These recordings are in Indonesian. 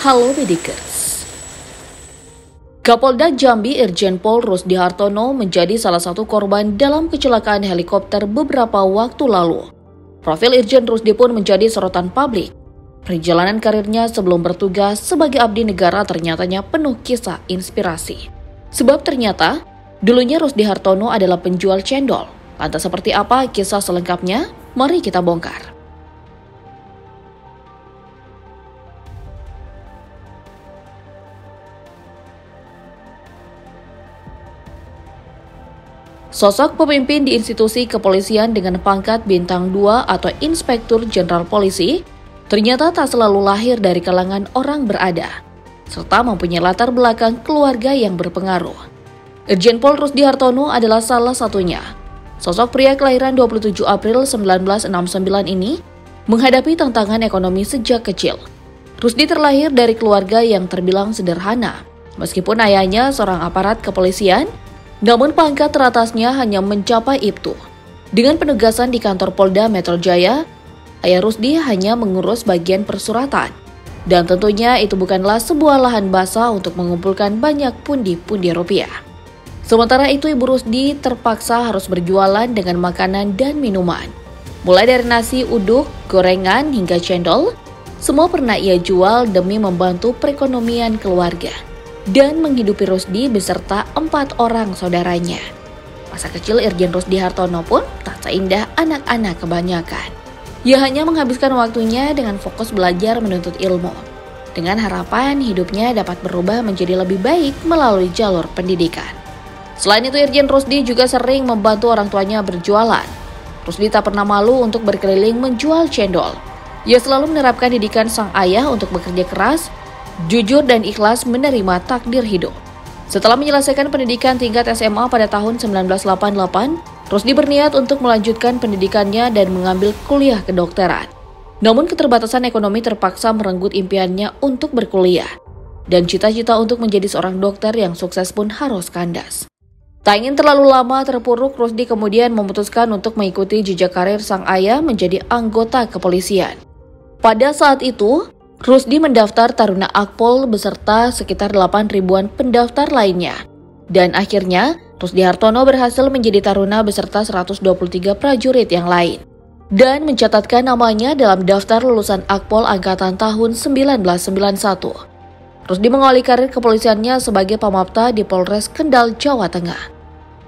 Halo Medikers. Kapolda Jambi Irjen Pol Rusdi Hartono menjadi salah satu korban dalam kecelakaan helikopter beberapa waktu lalu. Profil Irjen Rusdi pun menjadi sorotan publik. Perjalanan karirnya sebelum bertugas sebagai abdi negara ternyatanya penuh kisah inspirasi. Sebab ternyata dulunya Rusdi Hartono adalah penjual cendol. Lantas seperti apa kisah selengkapnya? Mari kita bongkar. Sosok pemimpin di institusi kepolisian dengan pangkat bintang 2 atau Inspektur Jenderal Polisi ternyata tak selalu lahir dari kalangan orang berada, serta mempunyai latar belakang keluarga yang berpengaruh. Irjen Pol Rusdi Hartono adalah salah satunya. Sosok pria kelahiran 27 April 1969 ini menghadapi tantangan ekonomi sejak kecil. Rusdi terlahir dari keluarga yang terbilang sederhana, meskipun ayahnya seorang aparat kepolisian. Namun pangkat teratasnya hanya mencapai itu. Dengan penugasan di kantor Polda Metro Jaya, ayah Rusdi hanya mengurus bagian persuratan. Dan tentunya itu bukanlah sebuah lahan basah untuk mengumpulkan banyak pundi-pundi rupiah. Sementara itu Ibu Rusdi terpaksa harus berjualan dengan makanan dan minuman. Mulai dari nasi uduk, gorengan, hingga cendol, semua pernah ia jual demi membantu perekonomian keluarga dan menghidupi Rusdi beserta 4 orang saudaranya. Masa kecil Irjen Rusdi Hartono pun tak seindah anak-anak kebanyakan. Ia hanya menghabiskan waktunya dengan fokus belajar menuntut ilmu, dengan harapan hidupnya dapat berubah menjadi lebih baik melalui jalur pendidikan. Selain itu Irjen Rusdi juga sering membantu orang tuanya berjualan. Rusdi tak pernah malu untuk berkeliling menjual cendol. Ia selalu menerapkan didikan sang ayah untuk bekerja keras, jujur dan ikhlas menerima takdir hidup. Setelah menyelesaikan pendidikan tingkat SMA pada tahun 1988, Rusdi berniat untuk melanjutkan pendidikannya dan mengambil kuliah kedokteran. Namun keterbatasan ekonomi terpaksa merenggut impiannya untuk berkuliah. Dan cita-cita untuk menjadi seorang dokter yang sukses pun harus kandas. Tak ingin terlalu lama terpuruk, Rusdi kemudian memutuskan untuk mengikuti jejak karir sang ayah menjadi anggota kepolisian. Pada saat itu, Rusdi mendaftar Taruna Akpol beserta sekitar 8 ribuan pendaftar lainnya. Dan akhirnya, Rusdi Hartono berhasil menjadi Taruna beserta 123 prajurit yang lain. Dan mencatatkan namanya dalam daftar lulusan Akpol angkatan tahun 1991. Rusdi mengawali karir kepolisiannya sebagai Pamapta di Polres Kendal, Jawa Tengah.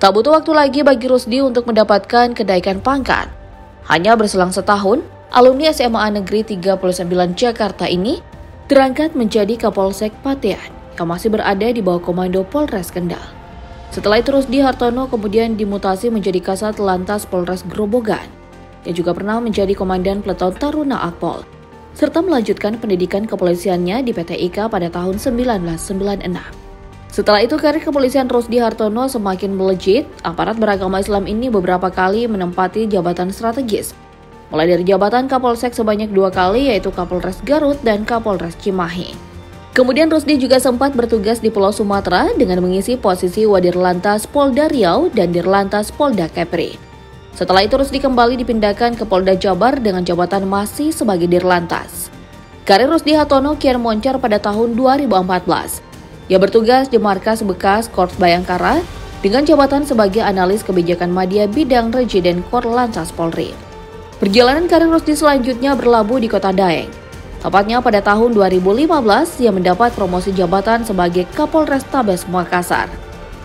Tak butuh waktu lagi bagi Rusdi untuk mendapatkan kenaikan pangkat. Hanya berselang setahun, alumni SMA Negeri 39 Jakarta ini terangkat menjadi Kapolsek Patean yang masih berada di bawah komando Polres Kendal. Setelah itu Rusdi Hartono kemudian dimutasi menjadi Kasat Lantas Polres Grobogan. Dia juga pernah menjadi Komandan Peleton Taruna Akpol, serta melanjutkan pendidikan kepolisiannya di PT IKA pada tahun 1996. Setelah itu karir kepolisian Rusdi Hartono semakin melejit. Aparat beragama Islam ini beberapa kali menempati jabatan strategis, mulai dari jabatan Kapolsek sebanyak 2 kali, yaitu Kapolres Garut dan Kapolres Cimahi. Kemudian Rusdi juga sempat bertugas di Pulau Sumatera dengan mengisi posisi Wadirlantas Polda Riau dan Dirlantas Polda Kepri. Setelah itu Rusdi kembali dipindahkan ke Polda Jabar dengan jabatan masih sebagai Dirlantas. Karir Rusdi Hartono kian moncer pada tahun 2014. Ia bertugas di Markas Bekas Korps Bayangkara dengan jabatan sebagai Analis Kebijakan Madya Bidang Rejiden Korlantas Polri. Perjalanan karir Rusdi selanjutnya berlabuh di Kota Daeng. Tepatnya pada tahun 2015, ia mendapat promosi jabatan sebagai Kapolrestabes Makassar.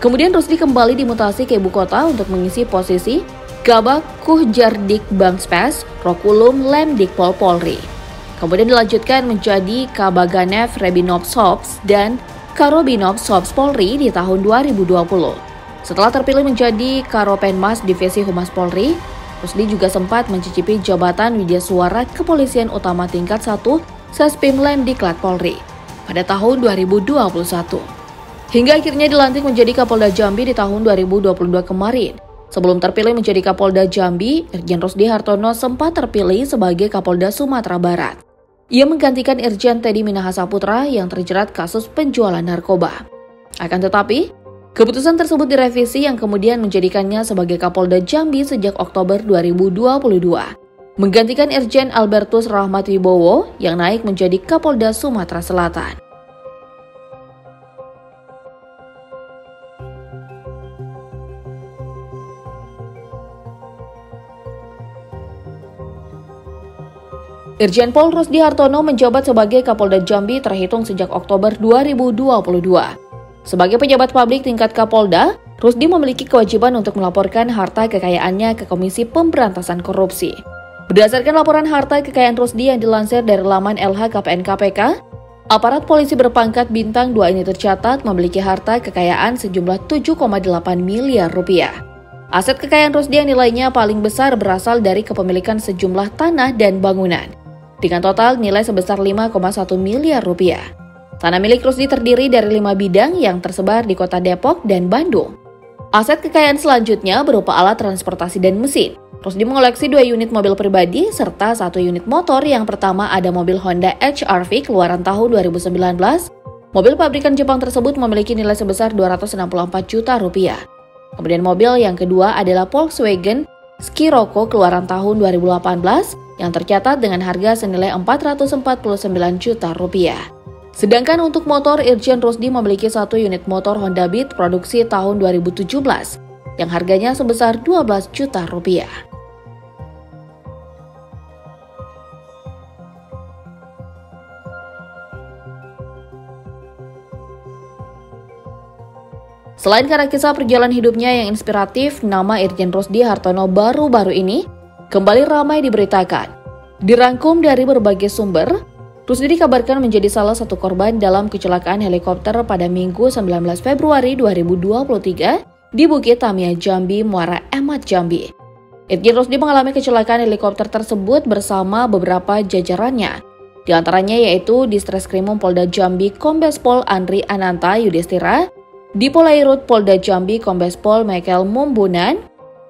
Kemudian Rusdi kembali dimutasi ke ibu kota untuk mengisi posisi Kabak Kuhjardik Bangspes Rokulum Lemdikpol Polri. Kemudian dilanjutkan menjadi Kabaganev Rebinopsops dan Karobinopsops Polri di tahun 2020. Setelah terpilih menjadi Karopenmas Divisi Humas Polri, Rusdi juga sempat mencicipi jabatan Widyasuara Kepolisian Utama tingkat 1 Sespim Lemdiklat Polri pada tahun 2021. Hingga akhirnya dilantik menjadi Kapolda Jambi di tahun 2022 kemarin. Sebelum terpilih menjadi Kapolda Jambi, Irjen Rusdi Hartono sempat terpilih sebagai Kapolda Sumatera Barat. Ia menggantikan Irjen Teddy Minahasa Putra yang terjerat kasus penjualan narkoba. Akan tetapi, keputusan tersebut direvisi yang kemudian menjadikannya sebagai Kapolda Jambi sejak Oktober 2022, menggantikan Irjen Albertus Rahmat Wibowo yang naik menjadi Kapolda Sumatera Selatan. Irjen Pol Rusdi Hartono menjabat sebagai Kapolda Jambi terhitung sejak Oktober 2022. Sebagai pejabat publik tingkat Kapolda, Rusdi memiliki kewajiban untuk melaporkan harta kekayaannya ke Komisi Pemberantasan Korupsi. Berdasarkan laporan harta kekayaan Rusdi yang dilansir dari laman LHKPN KPK, aparat polisi berpangkat bintang 2 ini tercatat memiliki harta kekayaan sejumlah 7,8 miliar rupiah. Aset kekayaan Rusdi yang nilainya paling besar berasal dari kepemilikan sejumlah tanah dan bangunan, dengan total nilai sebesar 5,1 miliar rupiah. Tanah milik Rusdi terdiri dari 5 bidang yang tersebar di kota Depok dan Bandung. Aset kekayaan selanjutnya berupa alat transportasi dan mesin. Rusdi mengoleksi 2 unit mobil pribadi serta 1 unit motor. Yang pertama ada mobil Honda HR-V keluaran tahun 2019. Mobil pabrikan Jepang tersebut memiliki nilai sebesar 264 juta rupiah. Kemudian mobil yang kedua adalah Volkswagen Scirocco keluaran tahun 2018 yang tercatat dengan harga senilai 449 juta rupiah. Sedangkan untuk motor, Irjen Rusdi memiliki 1 unit motor Honda Beat produksi tahun 2017 yang harganya sebesar 12 juta rupiah. Selain karena kisah perjalanan hidupnya yang inspiratif, nama Irjen Rusdi Hartono baru-baru ini kembali ramai diberitakan. Dirangkum dari berbagai sumber, Rusdi dikabarkan menjadi salah satu korban dalam kecelakaan helikopter pada Minggu 19 Februari 2023 di Bukit Tamiya Jambi, Muara Emat Jambi. Irjen Rusdi mengalami kecelakaan helikopter tersebut bersama beberapa jajarannya, di antaranya yaitu Ditreskrimum Polda Jambi Kombes Pol Andri Ananta Yudhistira, Dipolairut Polda Jambi Kombes Pol Michael Mumbunan,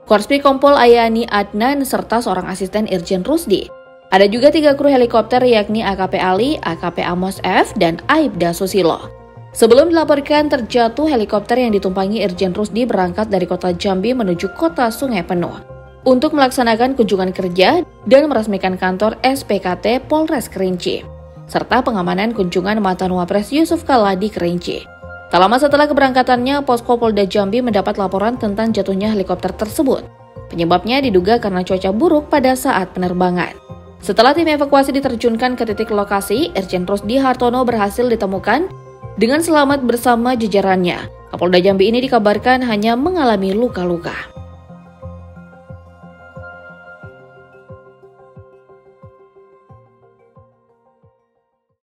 Korspri Kompol Ayani Adnan, serta seorang asisten Irjen Rusdi. Ada juga 3 kru helikopter yakni AKP Ali, AKP Amos F, dan Aibda Susilo. Sebelum dilaporkan terjatuh, helikopter yang ditumpangi Irjen Rusdi berangkat dari kota Jambi menuju kota Sungai Penuh untuk melaksanakan kunjungan kerja dan meresmikan kantor SPKT Polres Kerinci, serta pengamanan kunjungan mantan Wapres Yusuf Kala di Kerinci. Tak lama setelah keberangkatannya, Posko Polda Jambi mendapat laporan tentang jatuhnya helikopter tersebut. Penyebabnya diduga karena cuaca buruk pada saat penerbangan. Setelah tim evakuasi diterjunkan ke titik lokasi, Irjen Rusdi Hartono berhasil ditemukan dengan selamat bersama jajarannya. Kapolda Jambi ini dikabarkan hanya mengalami luka-luka.